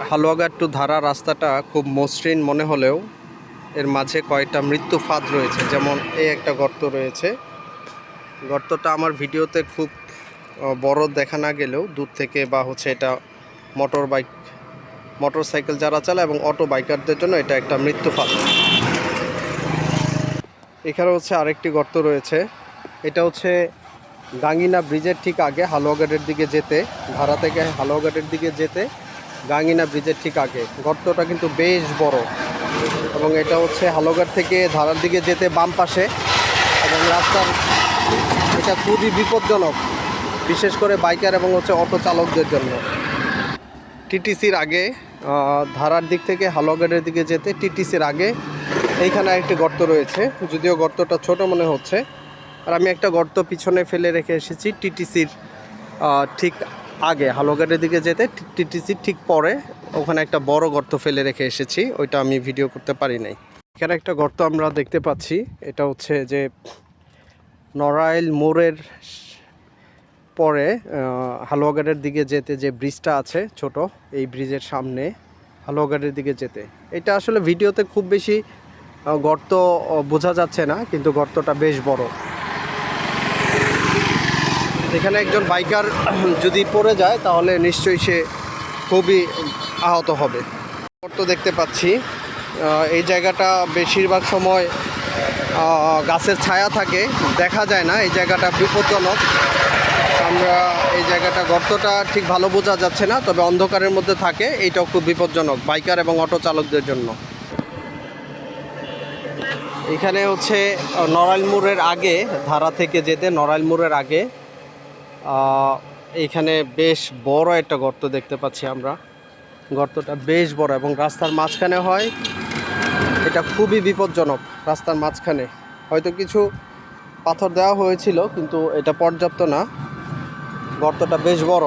Haluaghat two ধারা রাস্তাটা খুব মসৃণ মনে হলেও এর মাঝে কয়েকটা মৃত্যু ফাঁদ রয়েছে। যেমন এই একটা গর্ত রয়েছে। গর্তটা আমার ভিডিওতে খুব বড় দেখা না গেলেও দূর থেকে বা এটা মোটরসাইকেল যারা চালায় এবং অটো বাইকারদের জন্য এটা একটা মৃত্যু ফাঁদ। এখানে আরেকটি গর্ত রয়েছে। এটা গাঙ্গিনা ব্রিজের ঠিক আগে, হালুয়াঘাটের দিকে যেতে, ধারা থেকে হালুয়াঘাটের দিকে যেতে গাঙ্গিনা ব্রিজের ঠিক আগে। গর্তটা কিন্তু বেশ বড় এবং এটা হালুয়াঘাট থেকে ধারার দিকে যেতে বাম পাশে, এবং রাস্তার এটা খুবই বিপজ্জনক, বিশেষ করে বাইকার এবং অটো চালকদের জন্য। টিটিসির আগে, ধারার দিক থেকে হালুয়াঘাটের দিকে যেতে টিটিসির আগে এইখানে একটি গর্ত রয়েছে, যদিও গর্তটা ছোট মনে হচ্ছে। আর আমি একটা গর্ত পিছনে ফেলে রেখে এসেছি টিটিসির ঠিক আগে, হালুয়াঘাটের দিকে যেতে টিটিসির ঠিক পরে ওখানে একটা বড় গর্ত ফেলে রেখে এসেছি, ওইটা আমি ভিডিও করতে পারি নাই। এখানে একটা গর্ত আমরা দেখতে পাচ্ছি। এটা যে নড়াইল মোড়ের পরে হালুয়াঘাটের দিকে যেতে যে ব্রিজটা আছে ছোট, এই ব্রিজের সামনে হালুয়াঘাটের দিকে যেতে, এটা আসলে ভিডিওতে খুব বেশি গর্ত বোঝা যাচ্ছে না, কিন্তু গর্তটা বেশ বড়। এখানে একজন বাইকার যদি পড়ে যায় তাহলে নিশ্চয়ই সে খুবই আহত হবে। গর্ত দেখতে পাচ্ছি। এই জায়গাটা বেশিরভাগ সময় গাছের ছায়া থাকে, দেখা যায় না। এই জায়গাটা বিপজ্জনক। আমরা এই জায়গাটা, গর্তটা ঠিক ভালো বোঝা যাচ্ছে না, তবে অন্ধকারের মধ্যে থাকে, এইটাও খুব বিপজ্জনক বাইকার এবং অটো চালকদের জন্য। এখানে নড়াইল মোড়ের আগে, ধারা থেকে যেতে নড়াইল মোড়ের আগে এইখানে বেশ বড় একটা গর্ত দেখতে পাচ্ছি আমরা। গর্তটা বেশ বড় এবং রাস্তার মাঝখানে হয়, এটা খুবই বিপজ্জনক। রাস্তার মাঝখানে হয়তো কিছু পাথর দেওয়া হয়েছিল, কিন্তু এটা পর্যাপ্ত না। গর্তটা বেশ বড়।